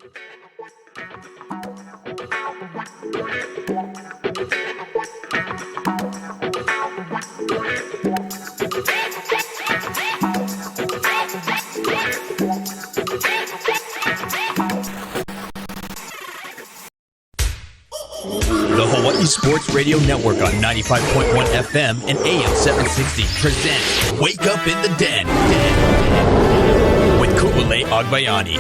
The Hawai'i Sports Radio Network on 95.1 FM and AM 760 presents Wake Up in the Den with Ku'ule Agbayani.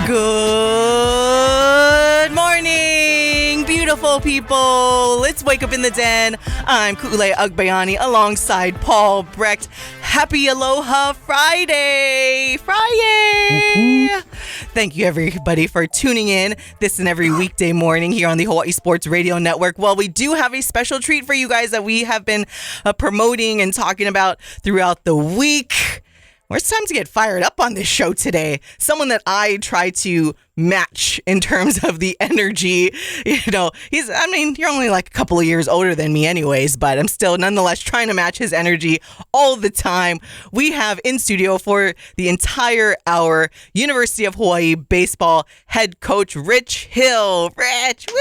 Good morning, beautiful people. Let's wake up in the den. I'm Ku'ule Agbayani alongside Paul Brecht. Happy Aloha Friday! Thank you, everybody, for tuning in this and every weekday morning here on the Hawai'i Sports Radio Network. Well, we do have a special treat for you guys that we have been promoting and talking about throughout the week. Well, it's time to get fired up on this show today. Someone that I try to match in terms of the energy. You know, you're only like a couple of years older than me anyways, but I'm still nonetheless trying to match his energy all the time. We have in studio for the entire hour, University of Hawai'i Baseball head coach Rich Hill. Rich, woo!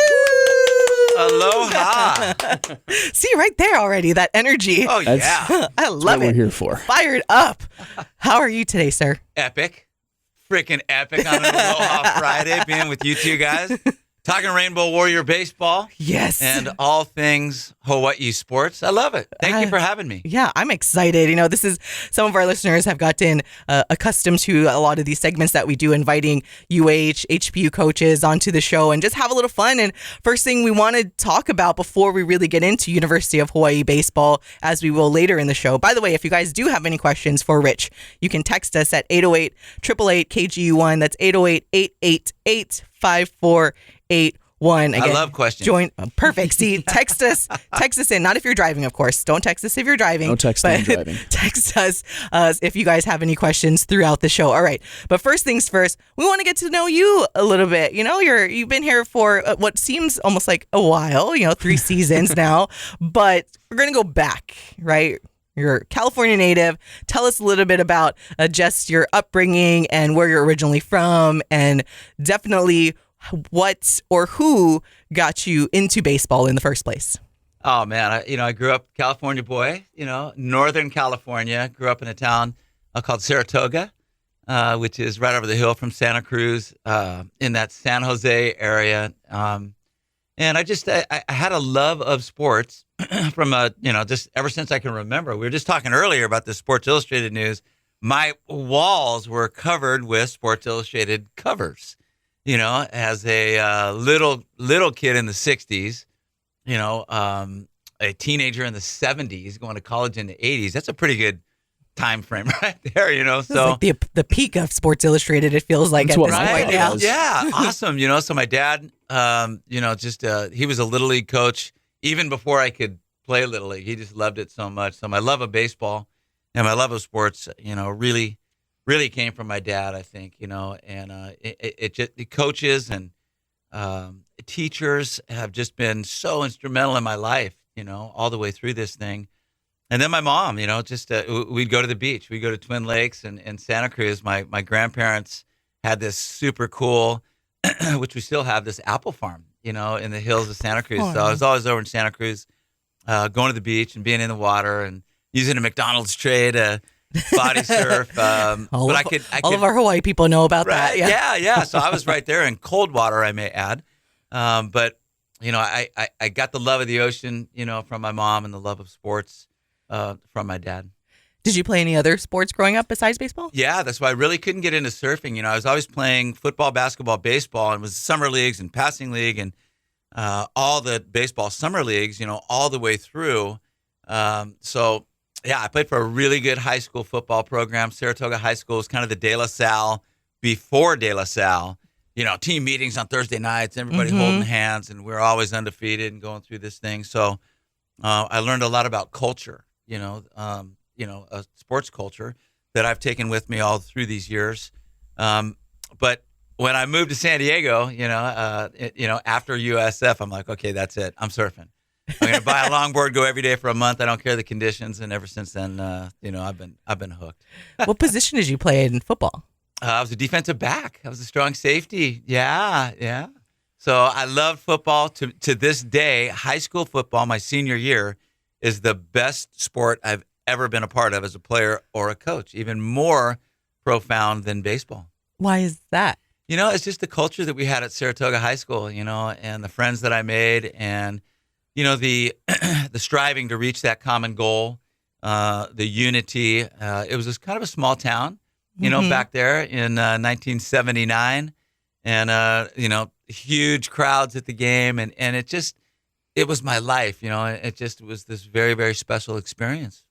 Aloha. See, right there already, that energy. Oh, yeah. I love what it. we're here for. Fired up. How are you today, sir? Epic. Freaking epic on an Aloha Friday, being with you two guys. Talking Rainbow Warrior Baseball. Yes. And all things Hawaii sports. I love it. Thank you for having me. Yeah, I'm excited. You know, this is some of our listeners have gotten accustomed to a lot of these segments that we do, inviting HBU coaches onto the show and just have a little fun. And first thing we want to talk about before we really get into University of Hawai'i Baseball, as we will later in the show. By the way, if you guys do have any questions for Rich, you can text us at 808-888-KGU1. That's 808-888-5481. Again, I love questions. Perfect. See, text us in. Not if you're driving, of course. Don't text us if you're driving. No text when driving. Text us if you guys have any questions throughout the show. All right. But first things first, we want to get to know you a little bit. You know, you've been here for what seems almost like a while. 3 seasons now. But we're going to go back, right? You're a California native. Tell us a little bit about just your upbringing and where you're originally from, and definitely what or who got you into baseball in the first place. Oh, man. I grew up California boy, Northern California. Grew up in a town called Saratoga, which is right over the hill from Santa Cruz, in that San Jose area. And I had a love of sports from just ever since I can remember. We were just talking earlier about the Sports Illustrated news. My walls were covered with Sports Illustrated covers. As a little kid in the 60s, a teenager in the 70s, going to college in the 80s. That's a pretty good time frame right there, So like the peak of Sports Illustrated, it feels like at this point now. Yeah, awesome. So my dad, he was a Little League coach even before I could play Little League. He just loved it so much. So my love of baseball and my love of sports, really came from my dad, I think, and the coaches and teachers have just been so instrumental in my life, all the way through this thing. And then my mom, we'd go to the beach. We'd go to Twin Lakes and Santa Cruz. My grandparents had this super cool, which we still have, this apple farm, in the hills of Santa Cruz. So I was always over in Santa Cruz, going to the beach and being in the water and using a McDonald's tray to body surf. All of our Hawaii people know about that. Yeah. So I was right there in cold water, I may add. But I got the love of the ocean, from my mom, and the love of sports from my dad. Did you play any other sports growing up besides baseball? Yeah, that's why I really couldn't get into surfing. I was always playing football, basketball, baseball, and it was summer leagues and passing league and all the baseball summer leagues, all the way through. So yeah, I played for a really good high school football program. Saratoga High School was kind of the De La Salle before De La Salle. Team meetings on Thursday nights, everybody holding hands, and we're always undefeated and going through this thing. So I learned a lot about culture, a sports culture that I've taken with me all through these years. But when I moved to San Diego, after USF, I'm like, okay, that's it. I'm surfing. I'm going to buy a longboard, go every day for a month. I don't care the conditions. And ever since then, I've been hooked. What position did you play in football? I was a defensive back. I was a strong safety. Yeah. So I loved football. To this day, high school football, my senior year, is the best sport I've ever been a part of as a player or a coach. Even more profound than baseball. Why is that? It's just the culture that we had at Saratoga High School, and the friends that I made, and the the striving to reach that common goal, the unity. It was just kind of a small town, back there in 1979, and huge crowds at the game, and it was my life, It just was this very, very special experience.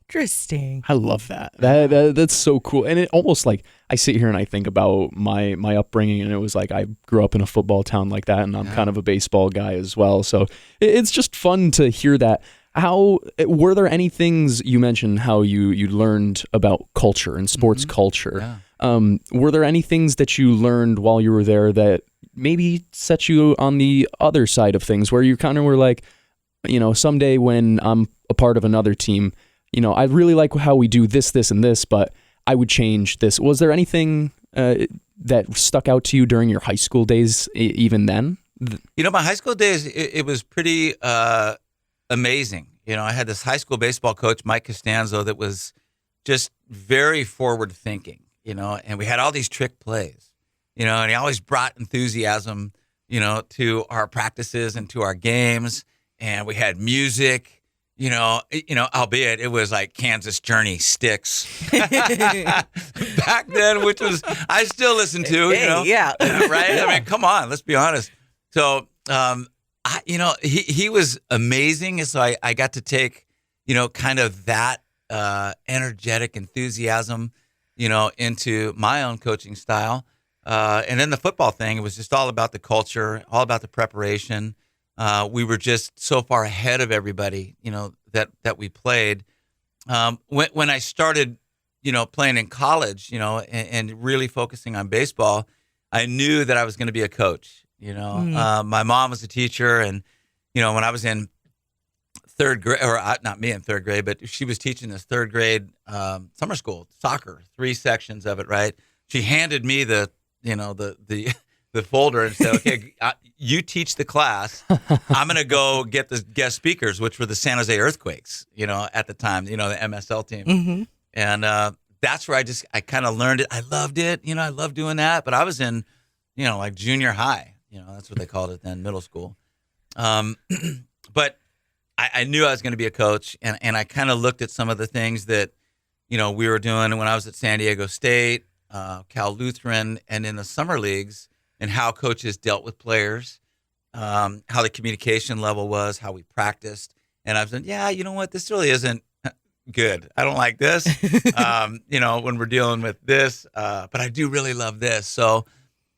Interesting. I love that. That's so cool. And it almost like I sit here and I think about my upbringing, and it was like I grew up in a football town like that, and I'm kind of a baseball guy as well. So it's just fun to hear that. How were there any things you mentioned how you learned about culture and sports culture? Yeah. Were there any things that you learned while you were there that maybe set you on the other side of things, where you kind of were like, someday when I'm a part of another team, I really like how we do this, this, and this, but I would change this. Was there anything that stuck out to you during your high school days, even then? My high school days, it was pretty amazing. I had this high school baseball coach, Mike Costanzo, that was just very forward thinking, and we had all these trick plays, and he always brought enthusiasm, to our practices and to our games, and we had music. Albeit it was like Kansas Journey Styx back then, which was I still listen to. Yeah, right. Yeah. I mean, come on, let's be honest. So, he was amazing, and so I got to take, kind of that energetic enthusiasm, into my own coaching style, and then the football thing. It was just all about the culture, all about the preparation. We were just so far ahead of everybody, that we played. When I started, playing in college, and really focusing on baseball, I knew that I was going to be a coach. My mom was a teacher, and when I was in third grade, or not me in third grade, but she was teaching this third grade summer school soccer, 3 sections of it. Right? She handed me the folder and said, okay, you teach the class. I'm going to go get the guest speakers, which were the San Jose Earthquakes, at the time, the MSL team. Mm-hmm. And that's where I kind of learned it. I loved it. I loved doing that. But I was in, like junior high, that's what they called it then, middle school. But I knew I was going to be a coach. And I kind of looked at some of the things that, we were doing when I was at San Diego State, Cal Lutheran, and in the summer leagues, and how coaches dealt with players, how the communication level was, how we practiced. And I was like, yeah, you know what? This really isn't good. I don't like this, when we're dealing with this, but I do really love this. So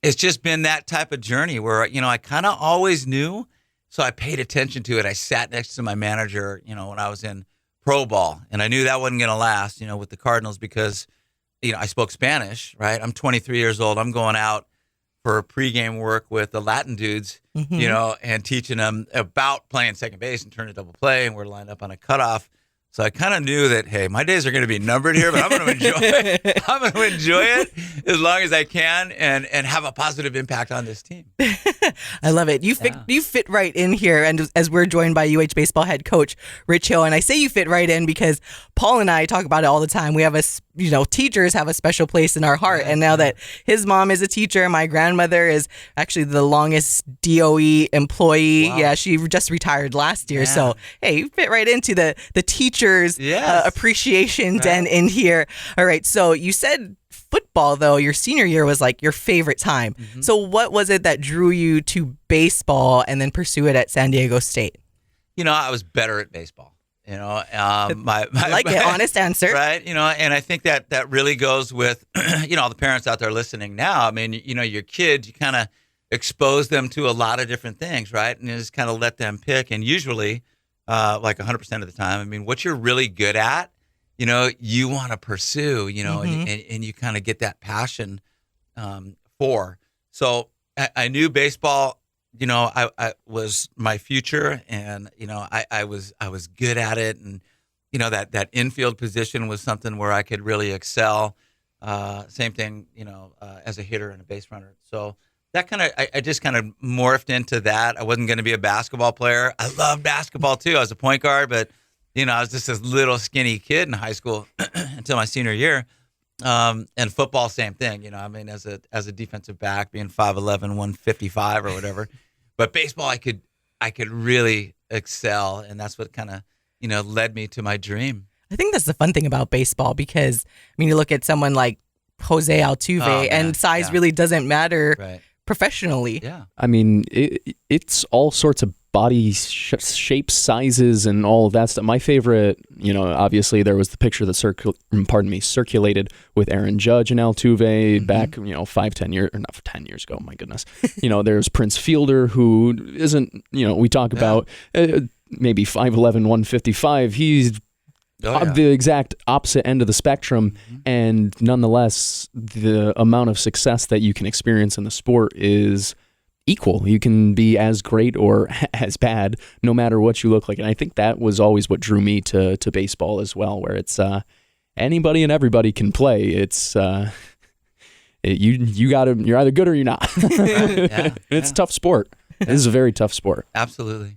it's just been that type of journey where, I kind of always knew. So I paid attention to it. I sat next to my manager, when I was in pro ball, and I knew that wasn't going to last, with the Cardinals because, I spoke Spanish, right? I'm 23 years old. I'm going out for pregame work with the Latin dudes, and teaching them about playing second base and turn a double play, and we're lined up on a cutoff. So I kind of knew that, hey, my days are going to be numbered here, but I'm going to enjoy it. I'm going to enjoy it as long as I can and have a positive impact on this team. I love it. You fit right in here. And as we're joined by UH Baseball head coach Rich Hill, and I say you fit right in because Paul and I talk about it all the time. We have teachers have a special place in our heart. And now that his mom is a teacher, my grandmother is actually the longest DOE employee. Wow. Yeah, she just retired last year. Yeah. So, hey, you fit right into the teacher's appreciation den in here. All right. So you said football, though, your senior year was like your favorite time. Mm-hmm. So what was it that drew you to baseball and then pursue it at San Diego State? I was better at baseball. I like it. Honest answer. Right. And I think that really goes with, all the parents out there listening now. I mean, your kids, you kind of expose them to a lot of different things, right? And you just kind of let them pick. And usually, like 100% of the time, I mean, what you're really good at, you want to pursue, and you kind of get that passion for. So I knew baseball, I was my future, and I was good at it, and that infield position was something where I could really excel. Same thing, as a hitter and a base runner. So that I just kind of morphed into that. I wasn't going to be a basketball player. I loved basketball too. I was a point guard, but I was just this little skinny kid in high school until my senior year. And football, same thing. As a defensive back, being 5'11", 155 or whatever. But baseball, I could really excel, and that's what kind of led me to my dream. I think that's the fun thing about baseball, because you look at someone like Jose Altuve, and size really doesn't matter professionally. Yeah, it's all sorts of body shapes, sizes, and all of that stuff. My favorite, obviously there was the picture that circulated with Aaron Judge and Altuve back, 5-10 years, or not 10 years ago. My goodness, there's Prince Fielder, who isn't, we talk about maybe 5'11", 155. He's the exact opposite end of the spectrum, and nonetheless, the amount of success that you can experience in the sport is equal. You can be as great or as bad, no matter what you look like. And I think that was always what drew me to baseball as well, where it's anybody and everybody can play. It's you're either good or you're not. It's a tough sport. This is a very tough sport. Absolutely.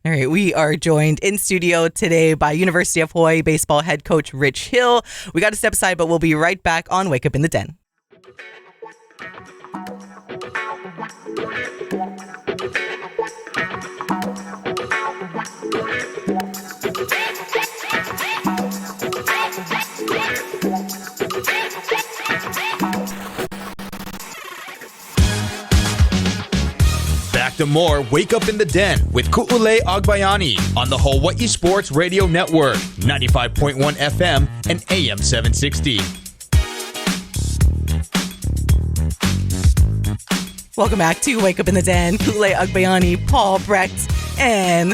All right, we are joined in studio today by University of Hawai'i Baseball head coach Rich Hill. We got to step aside, but we'll be right back on Wake Up in the Den. Back to more Wake Up in the Den with Ku'ule Agbayani on the Hawaii Sports Radio Network, 95.1 FM and AM 760. Welcome back to Wake Up in the Den. Ku'ule Agbayani, Paul Brecht, and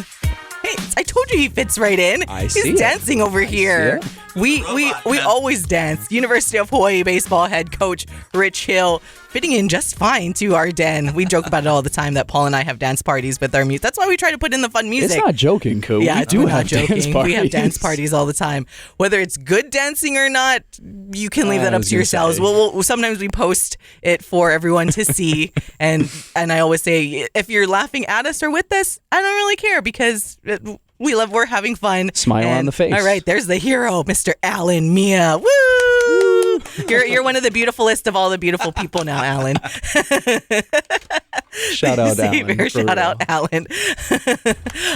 hey, I told you he fits right in. He's dancing over here. We always dance. University of Hawai'i Baseball head coach Rich Hill fitting in just fine to our den. We joke about it all the time that Paul and I have dance parties with our music. That's why we try to put in the fun music. It's not joking, Ko. Yeah, we do have dance parties. We have dance parties all the time. Whether it's good dancing or not, you can leave that up to yourselves. We'll sometimes we post it for everyone to see, and I always say, if you're laughing at us or with us, I don't really care, because we're having fun. Smile on the face. All right, there's the hero, Mr. Alan Mia. Woo! You're one of the beautifulest of all the beautiful people now, Alan. Shout out, Alan. Shout out, Alan.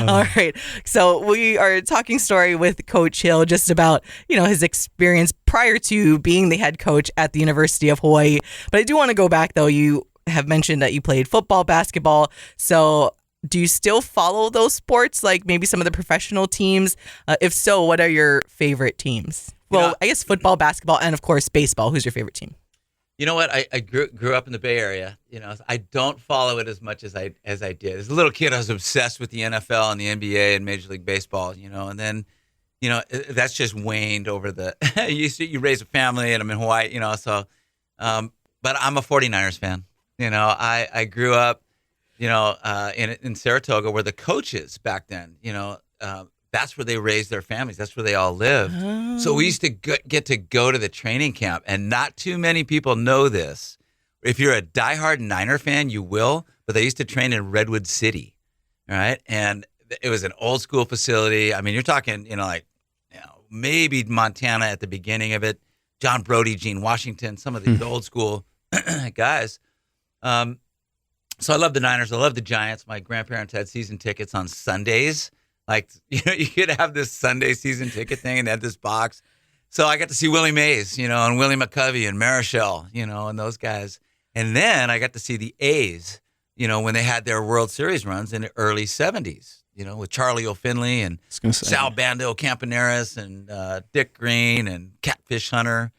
All right. So we are talking story with Coach Hill just about, his experience prior to being the head coach at the University of Hawaii. But I do want to go back, though. You have mentioned that you played football, basketball. So do you still follow those sports, like maybe some of the professional teams? If so, what are your favorite teams? Well, I guess football, basketball, and of course baseball. Who's your favorite team? You know what? I grew up in the Bay Area. I don't follow it as much as I did. As a little kid, I was obsessed with the NFL and the NBA and Major League Baseball. And then, that's just waned over the. you raise a family, and I'm in Hawaii. So, but I'm a 49ers fan. I grew up, in Saratoga, where the coaches back then, that's where they raised their families. That's where they all lived. Oh. So we used to get to go to the training camp, and not too many people know this. If you're a diehard Niner fan, you will, but they used to train in Redwood City, right? And it was an old school facility. You're talking, maybe Montana at the beginning of it, John Brody, Gene Washington, some of these old school guys. So I love the Niners. I love the Giants. My grandparents had season tickets on Sundays. You could have this Sunday season ticket thing, and they had this box. So I got to see Willie Mays, and Willie McCovey and Marichal, and those guys. And then I got to see the A's, when they had their World Series runs in the early 70s, with Charlie O'Finley and Sal Bando Campaneris and Dick Green and Catfish Hunter.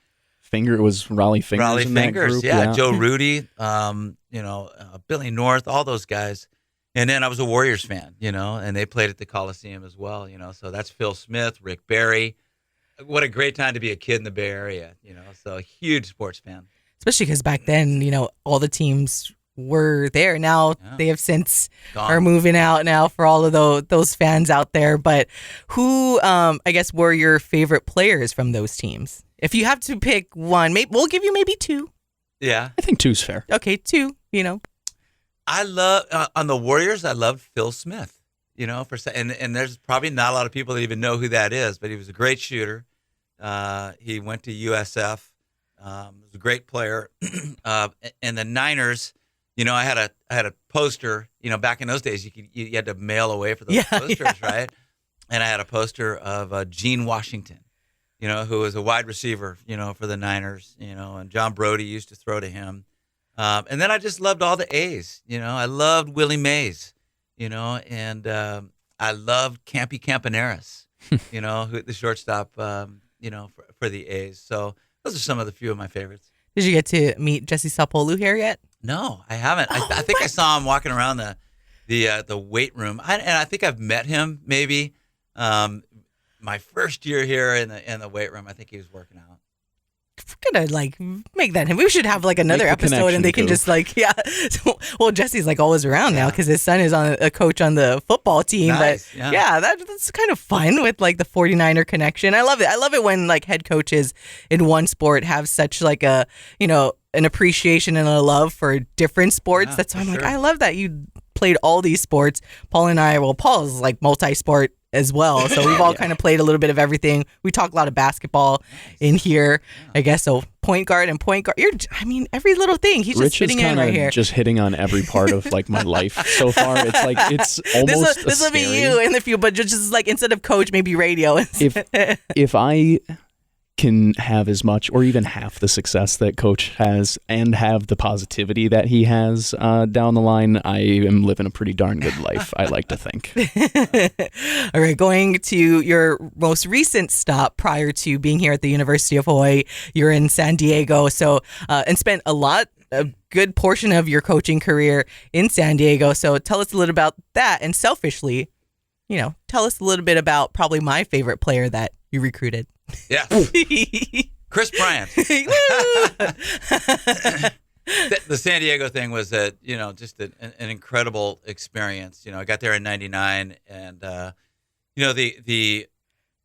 It was Raleigh Fingers. Raleigh in Fingers, that group. yeah. Joe Rudy, Billy North, all those guys. And then I was a Warriors fan, and they played at the Coliseum as well, So that's Phil Smith, Rick Barry. What a great time to be a kid in the Bay Area, So a huge sports fan. Especially because back then, all the teams were there. Now Yeah. they have since Gone. are moving out now for all of those fans out there. But who, I guess, were your favorite players from those teams? If you have to pick one, we'll give you maybe two. Yeah. I think two's fair. Okay, two, you know. I love on the Warriors. I loved Phil Smith. And there's probably not a lot of people that even know who that is, but he was a great shooter. He went to USF. Was a great player. And the Niners, I had a poster. Back in those days, you had to mail away for those posters, right? And I had a poster of Gene Washington, who was a wide receiver, for the Niners, and John Brody used to throw to him. And then I just loved all the A's. I loved Willie Mays, and I loved Campy Campaneris, who the shortstop, for the A's. So those are some of the few of my favorites. Did you get to meet Jesse Sapolu here yet? No, I haven't. I think I saw him walking around the weight room, and I think I've met him maybe my first year here in the weight room. I think he was working out. We're gonna make that him. We should have another episode, and they can just well, Jesse's always around now because his son is a coach on the football team. Nice. But that's kind of fun with the 49er connection. I love it. I love it when head coaches in one sport have such an appreciation and a love for different sports. Yeah, that's why I'm sure. I love that you played all these sports. Paul and I, Paul's multi-sport as well, so we've all kind of played a little bit of everything. We talk a lot of basketball in here, I guess. So point guard. Every little thing. He's Rich just fitting is in right here. just hitting on every part of my life so far. It's almost This will be you in the future, but just instead of coach, maybe radio. If I can have as much or even half the success that coach has and have the positivity that he has down the line, I am living a pretty darn good life, I like to think. All right, going to your most recent stop prior to being here at the University of Hawaii, you're in San Diego, so and spent a good portion of your coaching career in San Diego. So tell us a little about that, and selfishly, tell us a little bit about probably my favorite player that you recruited. Yeah. Chris Bryant. The San Diego thing was just an incredible experience. I got there in '99, and the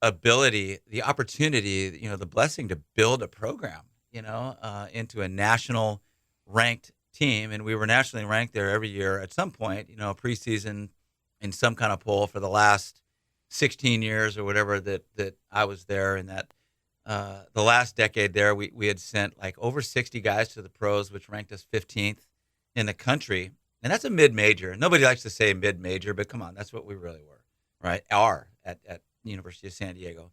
ability, the opportunity, the blessing to build a program, into a national ranked team, and we were nationally ranked there every year at some point, preseason in some kind of poll for the last 16 years or whatever that I was there, and that the last decade there, we had sent over 60 guys to the pros, which ranked us 15th in the country. And that's a mid-major. Nobody likes to say mid-major, but come on, that's what we really were, right? At University of San Diego.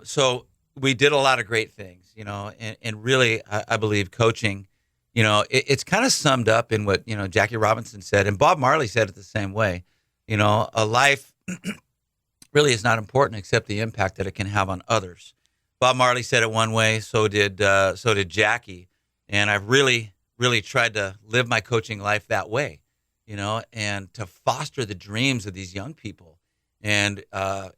So we did a lot of great things, and really, I believe coaching, it's kind of summed up in what, Jackie Robinson said, and Bob Marley said it the same way. A life really is not important except the impact that it can have on others. Bob Marley said it one way, so did Jackie, and I've really tried to live my coaching life that way, and to foster the dreams of these young people. And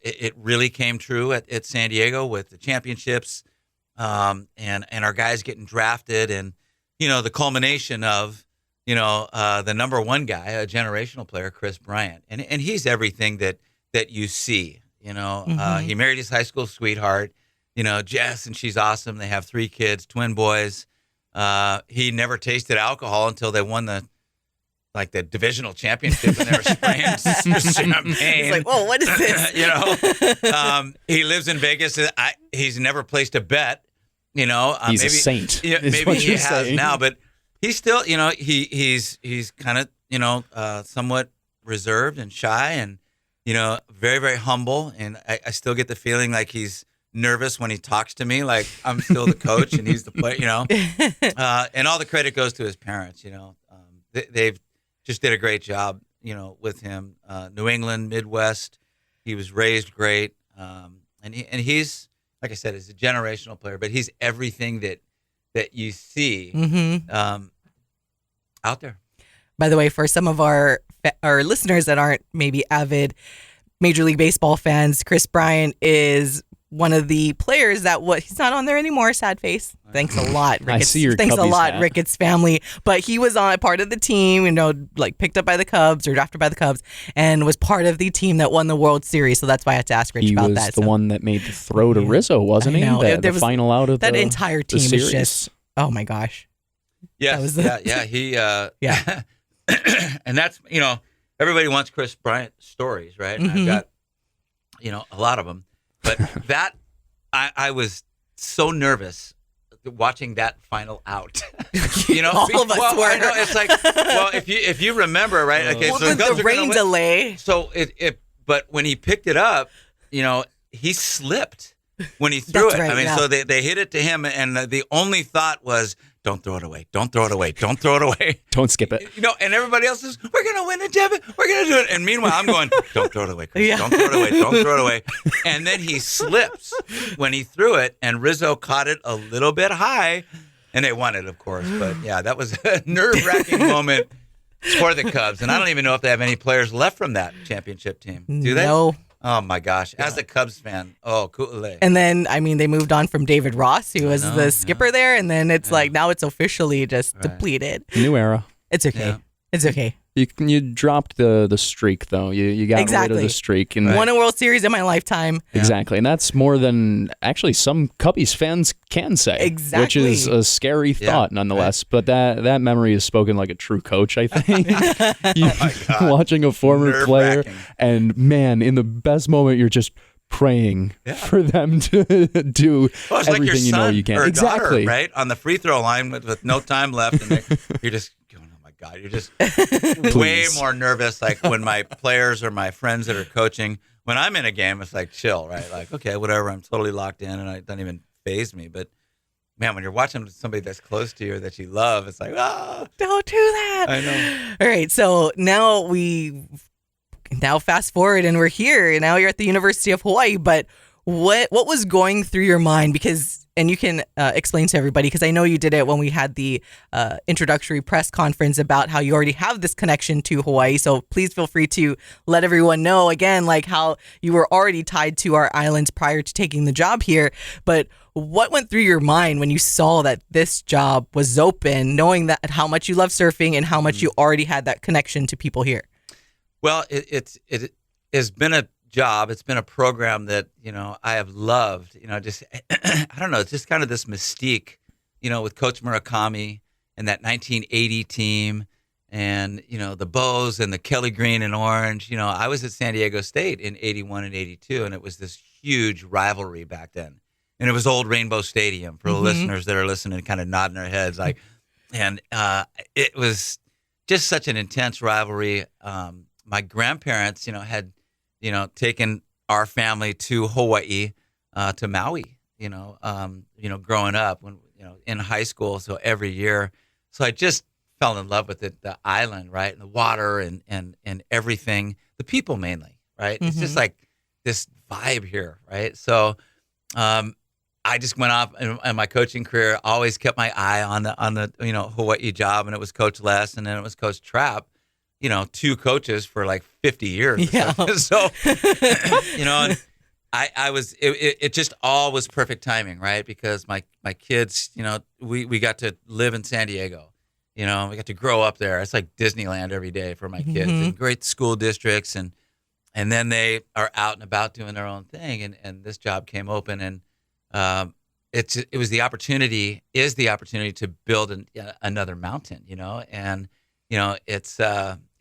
it really came true at San Diego with the championships, and our guys getting drafted, and the culmination of the number one guy, a generational player, Chris Bryant, and he's everything that you see. He married his high school sweetheart, Jess, and she's awesome. They have 3 kids, twin boys. He never tasted alcohol until they won the divisional championship, and they were spraying champagne. It's whoa, what is this? He lives in Vegas. He's never placed a bet. He's maybe, a saint. Maybe he has saying. Now, but he's still, he's kind of, somewhat reserved and shy, and very, very humble. And I still get the feeling like he's nervous when he talks to me, like I'm still the coach and he's the player. And all the credit goes to his parents. They've just did a great job, with him. New England, Midwest, he was raised great, and he's, like I said, he's a generational player, but he's everything that you see out there. By the way, for some of our listeners that aren't maybe avid Major League Baseball fans, Chris Bryant is one of the players that he's not on there anymore. Sad face. Thanks a lot, Ricketts. I see your Thanks a Cubbies lot, hat. Ricketts family. But he was on part of the team, like picked up by the Cubs or drafted by the Cubs, and was part of the team that won the World Series. So that's why I had to ask Rich about that. He was the one that made the throw to Rizzo, wasn't he? The final out of that the entire team series. is just, oh my gosh. Yes, he Yeah. and that's, everybody wants Chris Bryant stories, right? And I've got, a lot of them. But that, I was so nervous watching that final out. All of us were. I know, it's like, if you remember, right? Okay, Well, so the rain delay. So but when he picked it up, he slipped when he threw That's it. right, I mean, yeah. so they hit it to him, and the only thought was, don't throw it away. Don't throw it away. Don't throw it away. Don't skip it. And everybody else is, we're going to win it, Devin. We're going to do it. And meanwhile, I'm going, don't throw it away, Chris. Yeah. Don't throw it away. Don't throw it away. And then he slips when he threw it, and Rizzo caught it a little bit high, and they won it, of course. But, yeah, that was a nerve-wracking moment for the Cubs. And I don't even know if they have any players left from that championship team. Do they? No. Oh, my gosh. As a Cubs fan, Ku'ule. And then, they moved on from David Ross, who was the skipper there. And then it's like, now it's officially just depleted. New era. It's okay. Yeah. It's okay. You dropped the streak though. You got rid of the streak and Won a World Series in my lifetime. Exactly, and that's more than actually some Cubbies fans can say. Exactly. Which is a scary thought nonetheless. But that memory is spoken like a true coach, I think. Watching a former player, and man, in the best moment, you're just praying for them to do everything like your son you can. Or Exactly. daughter, right? On the free throw line with no time left, and you're just going, oh my God, you're just way more nervous. Like when my players or my friends that are coaching, when I'm in a game, it's like chill, right? Like, okay, whatever, I'm totally locked in, and it doesn't even faze me. But man, when you're watching somebody that's close to you or that you love, it's like, don't do that. I know. All right, so now fast forward and we're here. Now you're at the University of Hawaii, but what was going through your mind? And you can explain to everybody, because I know you did it when we had the introductory press conference about how you already have this connection to Hawaii. So please feel free to let everyone know again, like how you were already tied to our islands prior to taking the job here. But what went through your mind when you saw that this job was open, knowing that how much you love surfing and how much you already had that connection to people here? Well, it has been a job. It's been a program that, I have loved, just, I don't know, it's just kind of this mystique, with Coach Murakami and that 1980 team and, the Bows and the Kelly Green and Orange. I was at San Diego State in 81 and 82, and it was this huge rivalry back then. And it was old Rainbow Stadium for the listeners that are listening, kind of nodding their heads. And it was just such an intense rivalry. My grandparents, had, taken our family to Hawaii, to Maui, growing up when, in high school. So every year. So I just fell in love with the island, right? And the water and everything, the people mainly, right? It's just like this vibe here, right? So, I just went off in my coaching career, always kept my eye on the Hawaii job, and it was Coach Les, and then it was Coach Trapp. Two coaches for like 50 years. Yeah. So, and I was, it just all was perfect timing, right? Because my kids, we got to live in San Diego, we got to grow up there. It's like Disneyland every day for my kids, and great school districts. And then they are out and about doing their own thing. And this job came open, and it was the opportunity to build another mountain, and,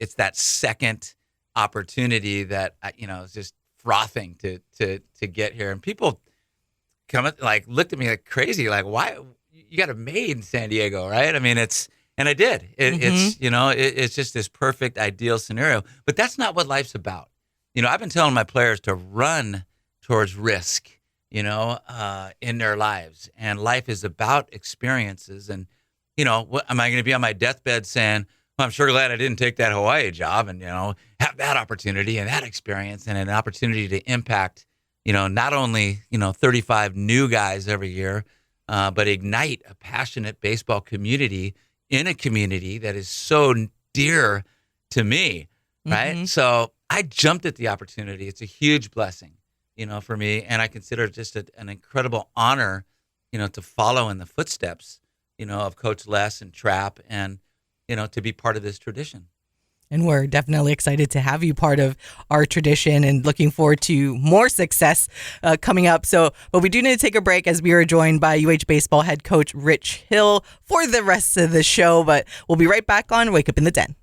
it's that second opportunity that is just frothing to get here. And people looked at me like crazy, like, why you got it made in San Diego, right? I mean, and I did. It's just this perfect ideal scenario. But that's not what life's about. I've been telling my players to run towards risk, in their lives, and life is about experiences. And what am I going to be on my deathbed saying, I'm sure glad I didn't take that Hawaii job and, have that opportunity and that experience and an opportunity to impact, not only, 35 new guys every year, but ignite a passionate baseball community in a community that is so dear to me, right? So I jumped at the opportunity. It's a huge blessing. for me, and I consider it just an incredible honor, to follow in the footsteps, of Coach Les and Trap, and to be part of this tradition. And we're definitely excited to have you part of our tradition and looking forward to more success coming up. But we do need to take a break as we are joined by UH Baseball head coach Rich Hill for the rest of the show. But we'll be right back on Wake Up in the Den.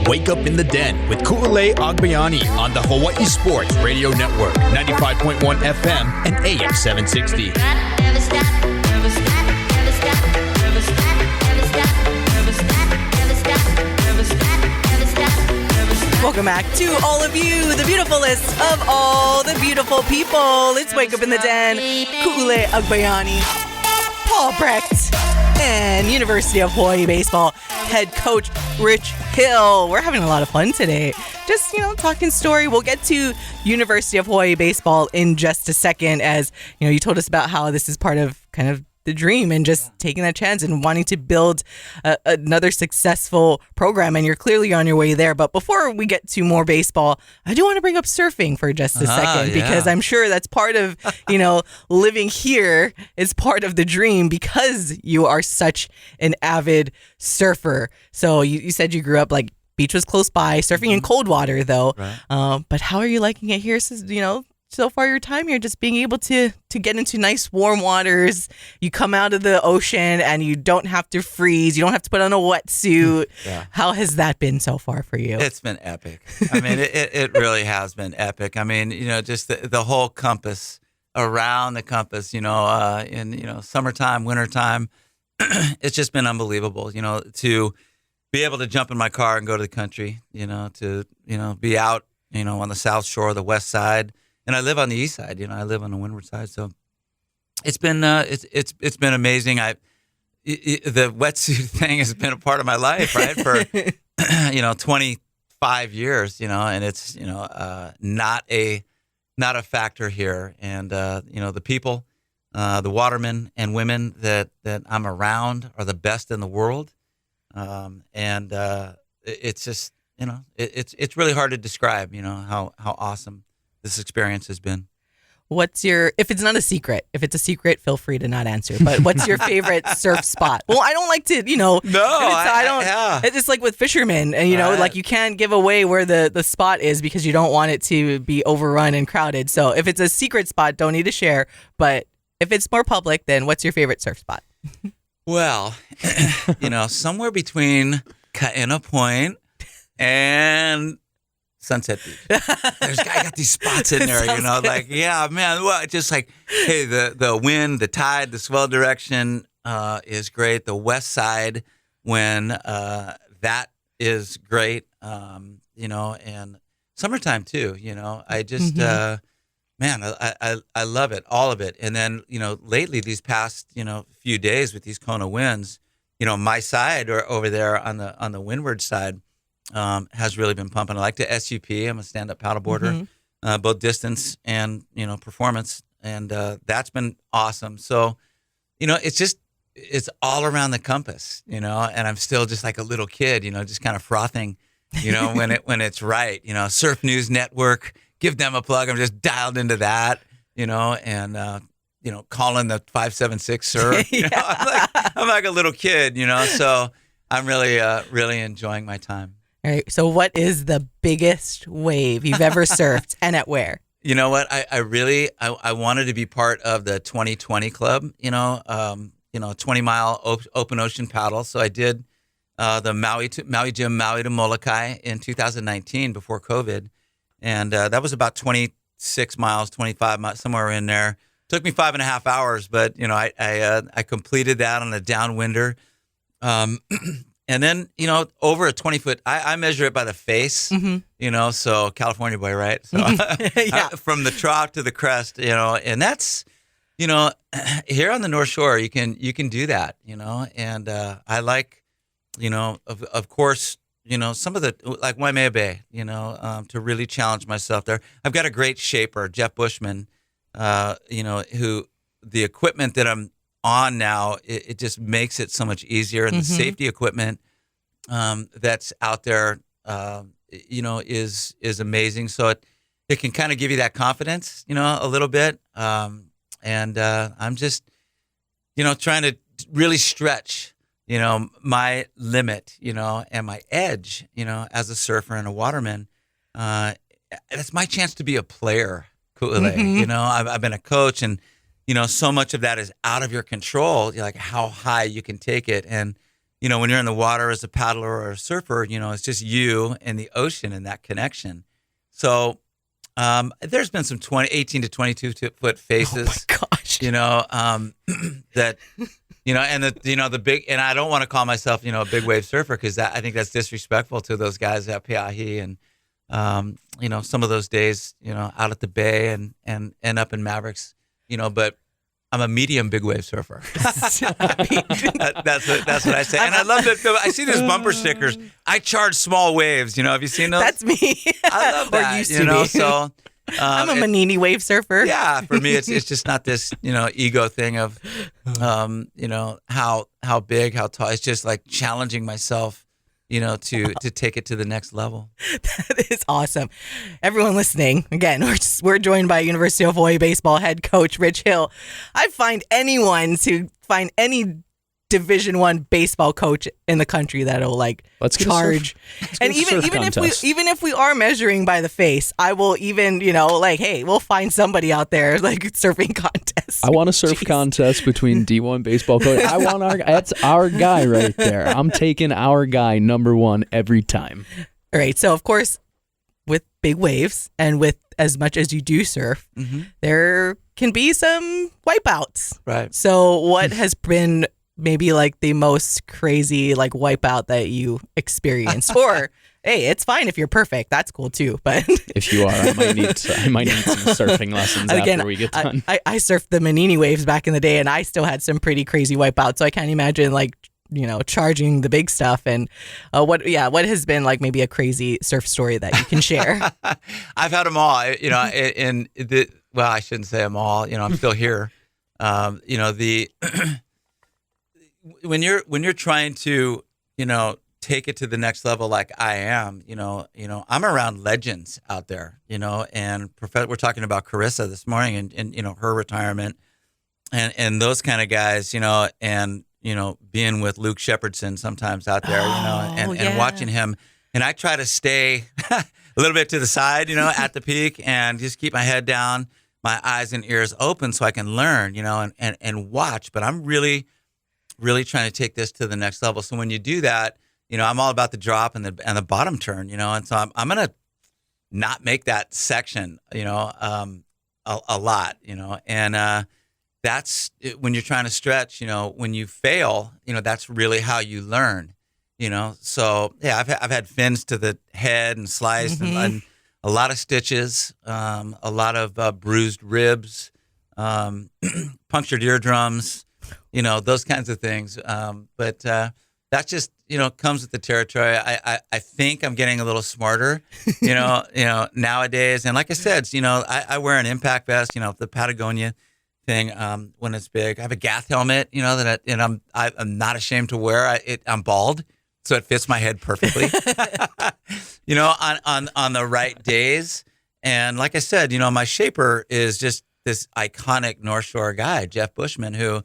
Wake Up in the Den with Ku'ulei Agbayani on the Hawaii Sports Radio Network, 95.1 FM and AM 760. Welcome back to all of you, the beautifulest of all the beautiful people. It's Wake Up in the Den. Ku'ulei Agbayani, Paul Brecht, and University of Hawai'i Baseball head coach Rich Hill. We're having a lot of fun today. Just, talking story. We'll get to University of Hawai'i Baseball in just a second, as, you told us about how this is part of kind of the dream and just taking that chance and wanting to build another successful program, and you're clearly on your way there. But before we get to more baseball, I do want to bring up surfing for just a second, because I'm sure that's part of, living here is part of the dream, because you are such an avid surfer. So you said you grew up like beach was close by, surfing in cold water though. Right. But how are you liking it here? So far your time here, just being able to get into nice warm waters. You come out of the ocean and you don't have to freeze. You don't have to put on a wetsuit. Yeah. How has that been so far for you? It's been epic. I mean, it really has been epic. I mean, just the whole compass, around the compass, in, summertime, wintertime, it's just been unbelievable, to be able to jump in my car and go to the country, to, be out, on the South Shore, the West Side. And I live on the east side, I live on the windward side. So it's been it's been amazing. The wetsuit thing has been a part of my life, right? For 25 years, and it's not a factor here. And the people, the watermen and women that I'm around are the best in the world. And it's just it's really hard to describe, how awesome this experience has been. If it's not a secret, if it's a secret, feel free to not answer, but what's your favorite surf spot? Well, I don't like to, No, I don't. Yeah. It's just like with fishermen, and, like you can't give away where the spot is because you don't want it to be overrun and crowded. So if it's a secret spot, don't need to share. But if it's more public, then what's your favorite surf spot? Well, somewhere between Kaena Point and Sunset Beach. I got these spots in there, like, yeah, man, well, just like, hey, the wind, the tide, the swell direction is great. The West Side, when that is great, and summertime too, I just, man, I love it, all of it. And then, lately, these past, few days with these Kona winds, my side or over there on the windward side, has really been pumping. I like the SUP. I'm a stand-up paddleboarder, both distance and, performance. And that's been awesome. So, it's all around the compass, and I'm still just like a little kid, just kind of frothing, when it's right. Surf News Network, give them a plug. I'm just dialed into that, and, calling the 576 surf. I'm like a little kid, so I'm really, really enjoying my time. All right. So what is the biggest wave you've ever surfed, and at where? You know what? I really wanted to be part of the 2020 club, 20-mile open ocean paddle. So I did the Maui Jim, Maui to Molokai in 2019 before COVID. And that was about 26 miles, 25 miles, somewhere in there. Took me 5.5 hours, but, I completed that on a downwinder. And then, over a 20-foot, I measure it by the face, so California boy, right? So from the trough to the crest, and that's, here on the North Shore, you can do that, and I like, of course, some of the, like Waimea Bay, to really challenge myself there. I've got a great shaper, Jeff Bushman, who the equipment that I'm on now, it just makes it so much easier. And the safety equipment that's out there, is amazing. So it can kind of give you that confidence, a little bit. And I'm just, trying to really stretch, my limit, and my edge, as a surfer and a waterman. It's my chance to be a player, Ku'ule. I've been a coach, and, so much of that is out of your control, like how high you can take it. And, when you're in the water as a paddler or a surfer, it's just you and the ocean and that connection. So there's been some 18 to 22 foot faces. Oh my gosh. That, and the big, and I don't want to call myself, a big wave surfer, because I think that's disrespectful to those guys at Pe'ahi and, some of those days, out at the bay and up in Mavericks, but I'm a medium big wave surfer. That's what I say. And I love that. I see these bumper stickers. I charge small waves. Have you seen those? That's me. I love that. Or used to be. So I'm a Manini wave surfer. Yeah, for me, it's just not this, ego thing of, how big, how tall. It's just like challenging myself, to take it to the next level. That is awesome. Everyone listening, again, we're joined by University of Hawai'i Baseball head coach Rich Hill. I find any Division I baseball coach in the country that'll Let's charge. And even if we are measuring by the face, I will even, hey, we'll find somebody out there surfing contests. I want a surf contest between D1 baseball coach. That's our guy right there. I'm taking our guy number one every time. All right. So of course, with big waves and with as much as you do surf, there can be some wipeouts. Right. So what has been maybe the most crazy wipeout that you experienced? Or hey, it's fine if you're perfect, that's cool too, but if you are, I might need some surfing lessons after we get done. I surfed the Manini waves back in the day, and I still had some pretty crazy wipeouts, so I can't imagine charging the big stuff. And what has been maybe a crazy surf story that you can share? I've had them all, well, I shouldn't say them all, I'm still here. When you're trying to, take it to the next level like I am, I'm around legends out there, and we're talking about Carissa this morning and her retirement and those kind of guys, and, being with Luke Shepardson sometimes out there, and watching him. And I try to stay a little bit to the side, at the peak, and just keep my head down, my eyes and ears open so I can learn, and watch. But I'm really trying to take this to the next level. So when you do that, I'm all about the drop and the bottom turn, and so I'm going to not make that section, a lot, and that's when you're trying to stretch, when you fail, that's really how you learn, So yeah, I've had fins to the head and sliced and a lot of stitches, a lot of bruised ribs, punctured eardrums, those kinds of things. But that just, comes with the territory. I think I'm getting a little smarter, nowadays. And like I said, I wear an impact vest, the Patagonia thing, when it's big. I have a Gath helmet, that I'm not ashamed to wear. I'm bald, so it fits my head perfectly, on the right days. And like I said, my shaper is just this iconic North Shore guy, Jeff Bushman, who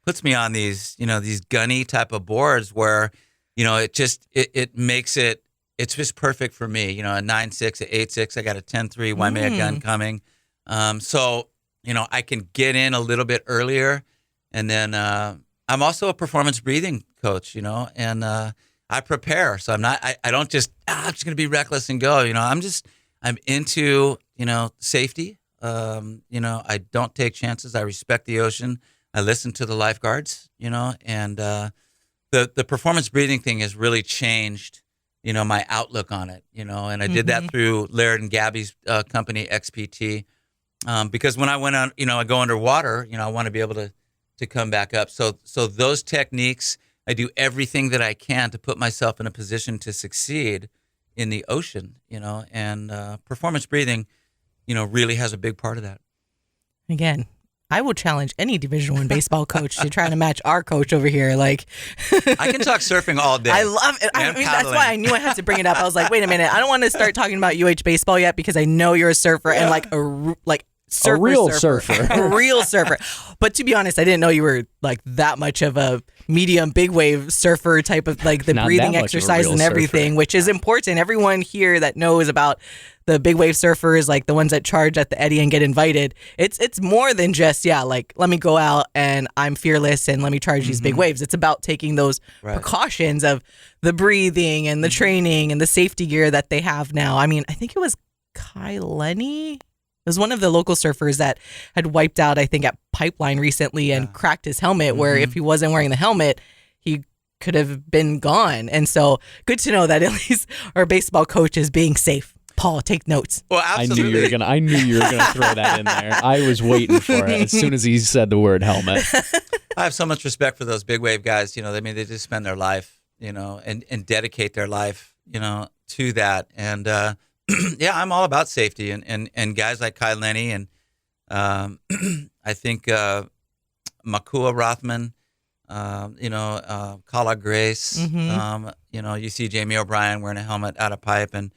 puts me on these, these gunny type of boards where, it makes it's just perfect for me. A 9.6, a 8.6. I got a 10.3 Waimea gun coming. So, I can get in a little bit earlier. And then I'm also a performance breathing coach, and I prepare. So I don't just, I'm just going to be reckless and go. I'm into, safety. I don't take chances. I respect the ocean. I listen to the lifeguards, and the performance breathing thing has really changed, my outlook on it, and I did that through Laird and Gabby's company, XPT, because when I went on, I go underwater, I want to be able to come back up. So those techniques, I do everything that I can to put myself in a position to succeed in the ocean, and performance breathing, really has a big part of that. Again, I will challenge any Division I baseball coach to try to match our coach over here. Like, I can talk surfing all day. I love it. I mean, that's why I knew I had to bring it up. I was like, wait a minute. I don't want to start talking about UH baseball yet because I know you're a surfer and like a real surfer. A real surfer. But to be honest, I didn't know you were like that much of a medium big wave surfer type of like the Not breathing that much of a exercise real and everything, surfer. which is important. Everyone here that knows about the big wave surfers, like the ones that charge at the Eddy and get invited, it's more than just, like, let me go out and I'm fearless and let me charge these big waves. It's about taking those precautions of the breathing and the training and the safety gear that they have now. I mean, I think it was Kai Lenny. It was one of the local surfers that had wiped out, I think, at Pipeline recently and cracked his helmet, where if he wasn't wearing the helmet, he could have been gone. And so good to know that at least our baseball coach is being safe. Paul, take notes. Well, absolutely. I knew you were gonna throw that in there. I was waiting for it as soon as he said the word helmet. I have so much respect for those big wave guys. I mean, they just spend their life, and dedicate their life, to that. And I'm all about safety and guys like Kai Lenny and I think Makua Rothman, Kala Grace. You see Jamie O'Brien wearing a helmet out of pipe, and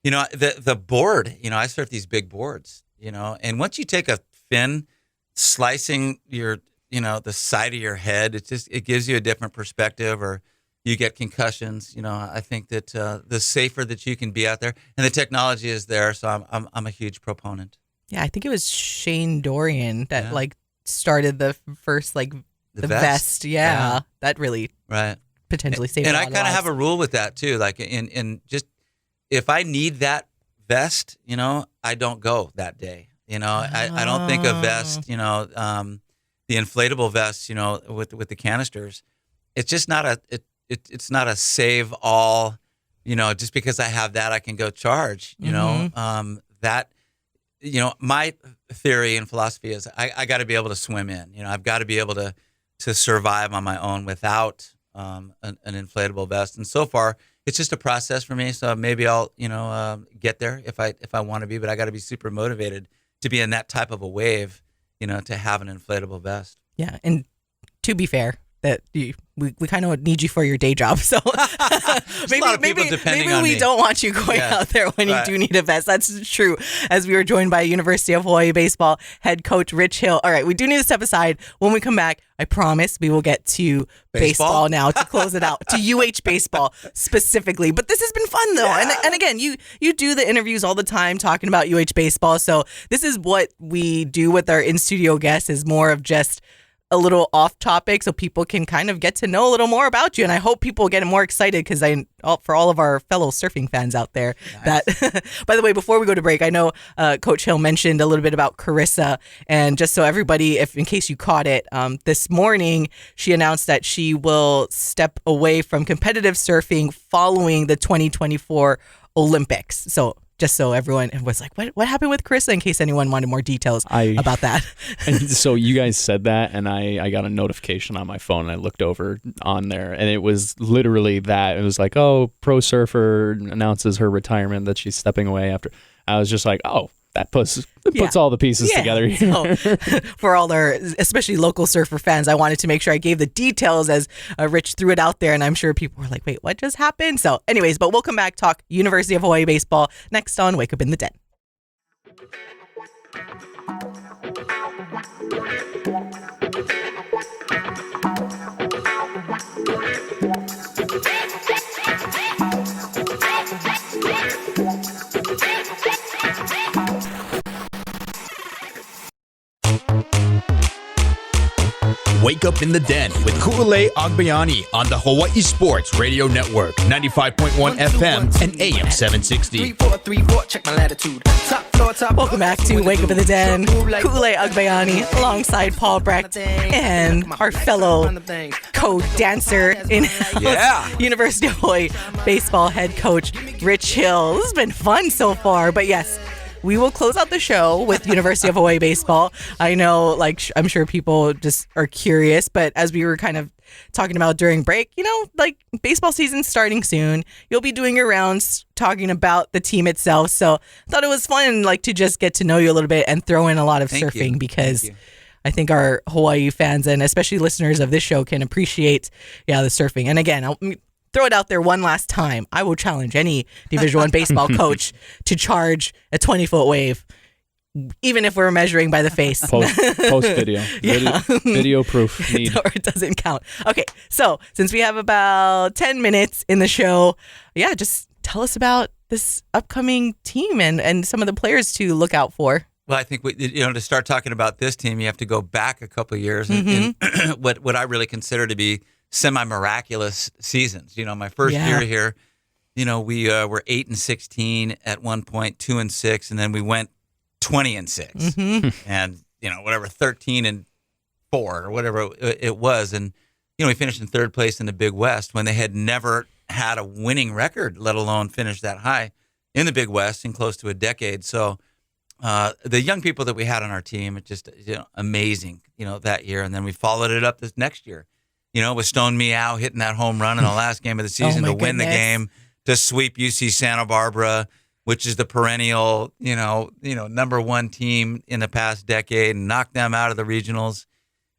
the board. I surf these big boards. And once you take a fin slicing your the side of your head, it gives you a different perspective, or you get concussions. I think that the safer that you can be out there, and the technology is there, so I'm a huge proponent. Yeah, I think it was Shane Dorian that started the first the vest. Yeah, that really potentially saved. And a I lot kind of of have a rule with that too. Like in just if I need that vest, I don't go that day. I don't think a vest, the inflatable vest, with the canisters, it's just not it's not a save all, just because I have that I can go charge, that, my theory and philosophy is I got to be able to swim in, I've got to be able to survive on my own without an inflatable vest. And so far it's just a process for me. So maybe I'll, get there if I want to be, but I got to be super motivated to be in that type of a wave, to have an inflatable vest. Yeah. And to be fair, that we kind of need you for your day job, so maybe we don't want you going out there when you do need a vest. That's true. As we were joined by University of Hawai'i Baseball head coach Rich Hill. All right, we do need to step aside. When we come back, I promise we will get to baseball now to close it out, to UH baseball specifically. But this has been fun though, and again, you do the interviews all the time talking about UH baseball. So this is what we do with our in studio guests, is more of just a little off topic so people can kind of get to know a little more about you. And I hope people get more excited because for all of our fellow surfing fans out there. Nice. That, by the way, before we go to break, I know Coach Hill mentioned a little bit about Carissa. And just so everybody, in case you caught it, this morning she announced that she will step away from competitive surfing following the 2024 Olympics. So just so everyone was like, what happened with Carissa, in case anyone wanted more details about that. And so you guys said that, and I got a notification on my phone, and I looked over on there, and it was literally that. It was like, oh, pro surfer announces her retirement, that she's stepping away after. I was just like, oh, that puts all the pieces together here. So, for all our, especially local surfer fans, I wanted to make sure I gave the details as Rich threw it out there, and I'm sure people were like, wait, what just happened? So anyways, but we'll come back, talk University of Hawai'i Baseball next on Wake Up in the Den. Wake Up in the Den with Ku'ulei Agbayani on the Hawai'i Sports Radio Network, 95.1 FM and AM 760. Welcome back to Wake Up in the Den. Ku'ulei Agbayani alongside Paul Brecht and our fellow co-dancer in University of Hawai'i Baseball head coach Rich Hill. This has been fun so far, but yes, we will close out the show with University of Hawai'i Baseball. I know, I'm sure people just are curious, but as we were kind of talking about during break, baseball season's starting soon. You'll be doing your rounds talking about the team itself. So I thought it was fun, to just get to know you a little bit and throw in a lot of surfing because I think our Hawaii fans and especially listeners of this show can appreciate, the surfing. And again, I'll throw it out there one last time. I will challenge any Division I baseball coach to charge a 20-foot wave, even if we're measuring by the face. Post video. Video proof need. Or it doesn't count. Okay, so since we have about 10 minutes in the show, just tell us about this upcoming team and some of the players to look out for. Well, I think to start talking about this team, you have to go back a couple of years and what I really consider to be semi-miraculous seasons. My first year here, we were 8-16 at one point, 2-6, and then we went 20-6, and 13-4 or whatever it was, and we finished in third place in the Big West when they had never had a winning record, let alone finish that high in the Big West in close to a decade. So the young people that we had on our team, it's just amazing, that year, and then we followed it up this next year, with Stone Meow hitting that home run in the last game of the season to win the game, to sweep UC Santa Barbara, which is the perennial, number one team in the past decade, and knock them out of the regionals,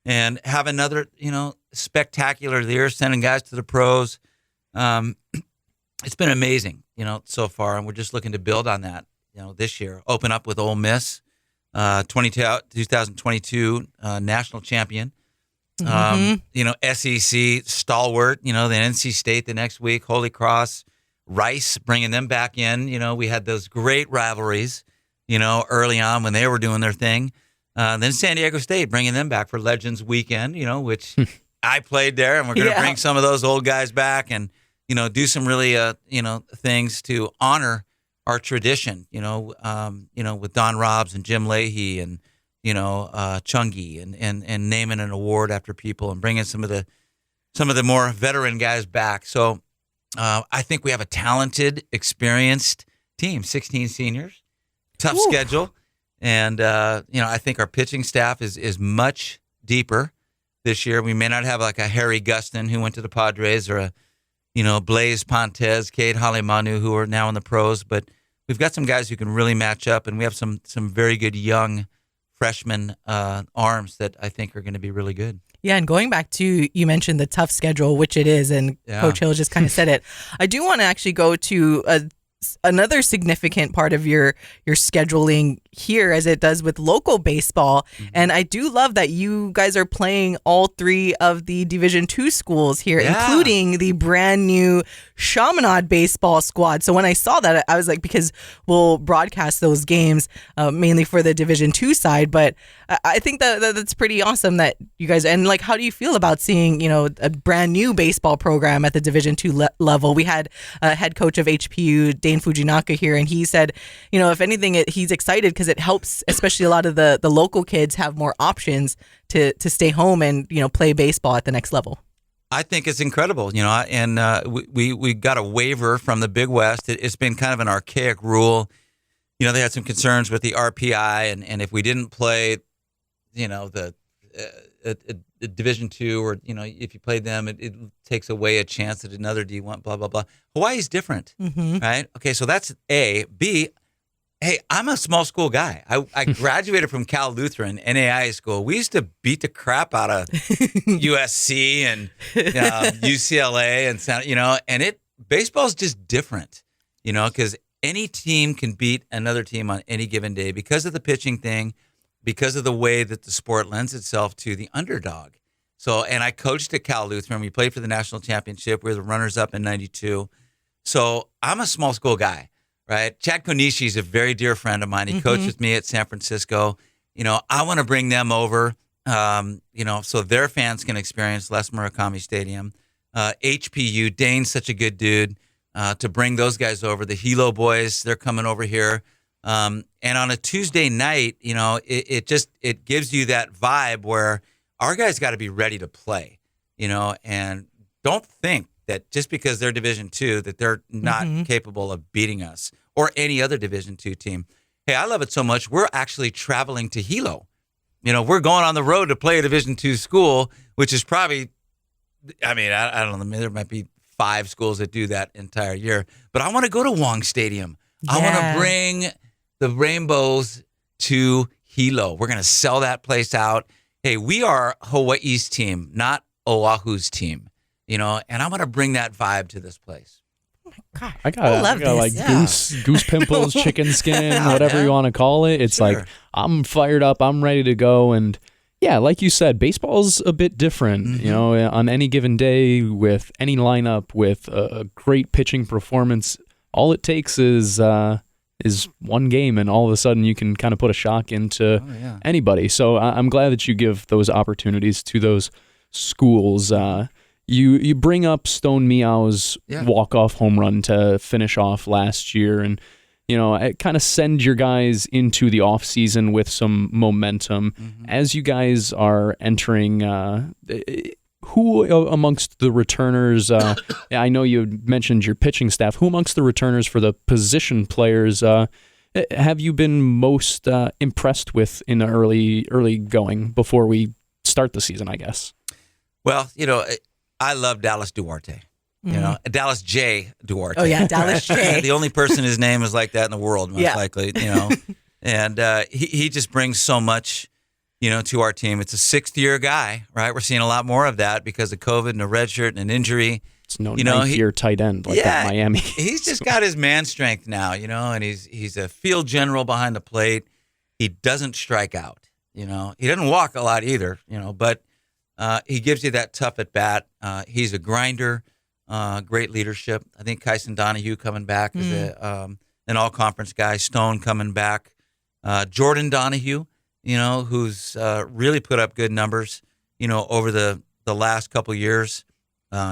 and have another, spectacular year, sending guys to the pros. It's been amazing, so far, and we're just looking to build on that, this year. Open up with Ole Miss, 2022 national champion. SEC stalwart, the NC State the next week, Holy Cross, Rice, bringing them back in. We had those great rivalries, early on when they were doing their thing. Then San Diego State, bringing them back for Legends Weekend, which I played there, and we're going to bring some of those old guys back and, do some really, things to honor our tradition, with Don Robbs and Jim Leahy and, Chungy and naming an award after people and bringing some of the more veteran guys back. So, I think we have a talented, experienced team, 16 seniors, tough schedule. And, I think our pitching staff is much deeper this year. We may not have like a Harry Gustin who went to the Padres or a, Blaze Pontes, Cade Halimanu, who are now in the pros, but we've got some guys who can really match up, and we have some very good young freshman arms that I think are going to be really good. Yeah, and going back to, you mentioned the tough schedule, which it is, and Coach Hill just kind of said it. I do want to actually go to another significant part of your scheduling here, as it does with local baseball. And I do love that you guys are playing all three of the Division II schools here, including the brand new Chaminade baseball squad. So when I saw that, I was like, because we'll broadcast those games mainly for the Division II side, but I think that's pretty awesome that you guys, and like, how do you feel about seeing, a brand new baseball program at the Division II level? We had a head coach of HPU, Dane Fujinaka, here, and he said, if anything, he's excited because it helps, especially a lot of the local kids have more options to stay home and, play baseball at the next level. I think it's incredible, and we got a waiver from the Big West. It's been kind of an archaic rule. They had some concerns with the RPI, and if we didn't play, the Division II, or, if you played them, it takes away a chance at another D1, blah, blah, blah. Hawaii's different, right? Okay, so that's A. B, hey, I'm a small school guy. I graduated from Cal Lutheran, NAIA school. We used to beat the crap out of USC and UCLA and baseball's just different, because any team can beat another team on any given day because of the pitching thing, because of the way that the sport lends itself to the underdog. So, and I coached at Cal Lutheran. We played for the national championship. We were the runners-up in '92. So I'm a small school guy. Right. Chad Konishi is a very dear friend of mine. He coached with me at San Francisco. I want to bring them over, so their fans can experience Les Murakami Stadium. HPU, Dane's such a good dude to bring those guys over. The Hilo boys, they're coming over here. And on a Tuesday night, it gives you that vibe where our guys got to be ready to play, and don't think that just because they're Division II that they're not capable of beating us or any other Division II team. Hey, I love it so much. We're actually traveling to Hilo. We're going on the road to play a Division II school, which is probably, I don't know, there might be 5 schools that do that entire year. But I want to go to Wong Stadium. Yeah. I want to bring the Rainbows to Hilo. We're going to sell that place out. hey, we are Hawaii's team, not Oahu's team, and I'm going to bring that vibe to this place. God, I got like goose pimples, chicken skin, whatever you want to call it. It's like, I'm fired up. I'm ready to go. And yeah, like you said, baseball's a bit different, on any given day with any lineup with a great pitching performance. All it takes is one game, and all of a sudden you can kind of put a shock into anybody. So I'm glad that you give those opportunities to those schools. You bring up Stone Meow's walk-off home run to finish off last year, and kind of send your guys into the off season with some momentum. As you guys are entering, who amongst the returners? I know you mentioned your pitching staff. Who amongst the returners for the position players have you been most impressed with in the early going before we start the season, I guess? Well, I love Dallas Duarte. Dallas J. Duarte. Oh yeah, Dallas J. The only person his name is like that in the world, most likely. And he just brings so much, to our team. It's a 6th-year guy, right? We're seeing a lot more of that because of COVID and a red shirt and an injury. It's no 9th-year tight end like that in Miami. He's just got his man strength now, and he's a field general behind the plate. He doesn't strike out, He doesn't walk a lot either, but he gives you that tough at bat. He's a grinder, great leadership. I think Kyson Donahue coming back is an all-conference guy. Stone coming back. Jordan Donahue, who's really put up good numbers, over the last couple years.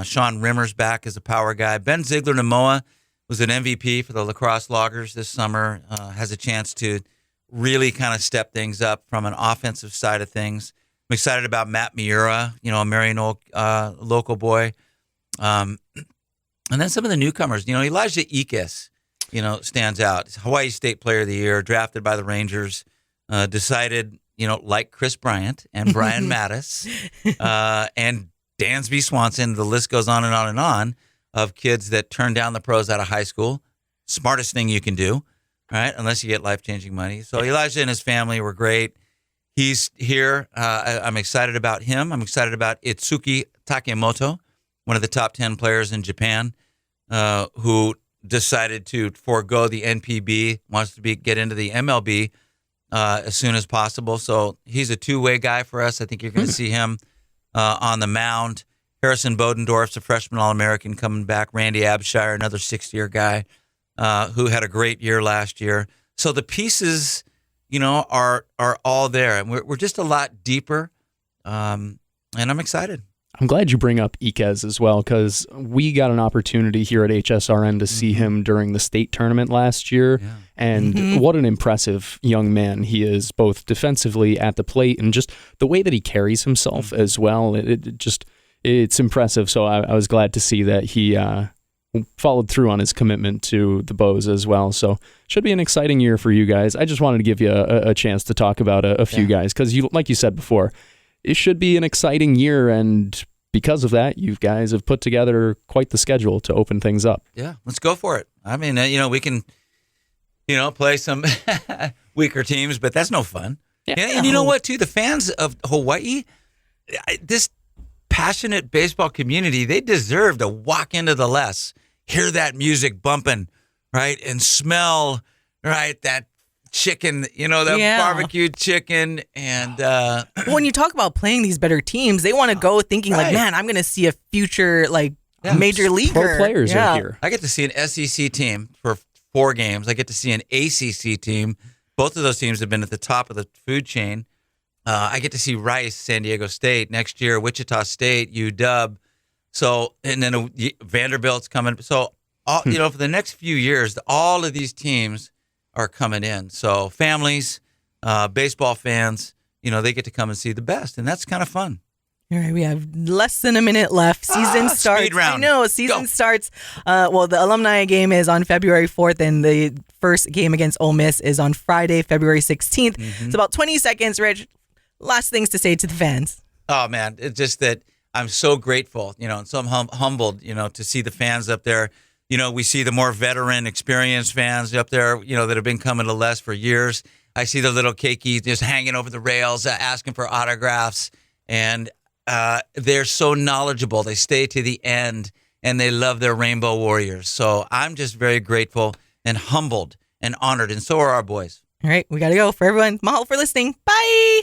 Sean Rimmer's back as a power guy. Ben Ziegler-Namoa was an MVP for the Lacrosse Loggers this summer. Has a chance to really kind of step things up from an offensive side of things. I'm excited about Matt Miura, a Marion local boy. And then some of the newcomers, Elijah Ickes, stands out. He's Hawaii State Player of the Year, drafted by the Rangers, decided, like Chris Bryant and Brian Mattis and Dansby Swanson, the list goes on and on and on, of kids that turn down the pros out of high school. Smartest thing you can do, right? Unless you get life-changing money. So Elijah and his family were great. He's here. I'm excited about him. I'm excited about Itsuki Takemoto, one of the top 10 players in Japan, who decided to forego the NPB, wants to get into the MLB as soon as possible. So he's a two-way guy for us. I think you're going to see him on the mound. Harrison Bodendorf's a freshman All-American coming back. Randy Abshire, another 6th-year guy who had a great year last year. So the pieces, are all there. And we're just a lot deeper, and I'm excited. I'm glad you bring up Ickes as well, because we got an opportunity here at HSRN to see him during the state tournament last year. Yeah. And what an impressive young man he is, both defensively at the plate and just the way that he carries himself as well. It's impressive. So I was glad to see that he followed through on his commitment to the Bows as well. So should be an exciting year for you guys. I just wanted to give you a chance to talk about a few guys, because like you said before, it should be an exciting year, and because of that, you guys have put together quite the schedule to open things up. Yeah, let's go for it. I mean, we can, play some weaker teams, but that's no fun. Yeah. And you know what, too? The fans of Hawaii, this passionate baseball community, they deserve to walk into the Les, hear that music bumping, right, and smell, right, that chicken, that barbecued chicken. And when you talk about playing these better teams, they want to go thinking like, man, I'm going to see a future major leaguer. Pro players are here. I get to see an SEC team for 4 games. I get to see an ACC team. Both of those teams have been at the top of the food chain. I get to see Rice, San Diego State next year, Wichita State, UW. So, and then Vanderbilt's coming. So, for the next few years, all of these teams are coming in. So families, baseball fans, they get to come and see the best, and that's kind of fun. All right, we have less than a minute left. Season starts. Speed round. I know, season starts. The alumni game is on February 4th, and the first game against Ole Miss is on Friday, February 16th. It's about 20 seconds, Rich. Last things to say to the fans. Oh, man, it's just that I'm so grateful, and so I'm humbled, to see the fans up there. We see the more veteran, experienced fans up there, that have been coming to Les for years. I see the little keiki just hanging over the rails, asking for autographs, and they're so knowledgeable. They stay to the end, and they love their Rainbow Warriors. So I'm just very grateful and humbled and honored, and so are our boys. All right, we got to go. For everyone, mahalo for listening. Bye.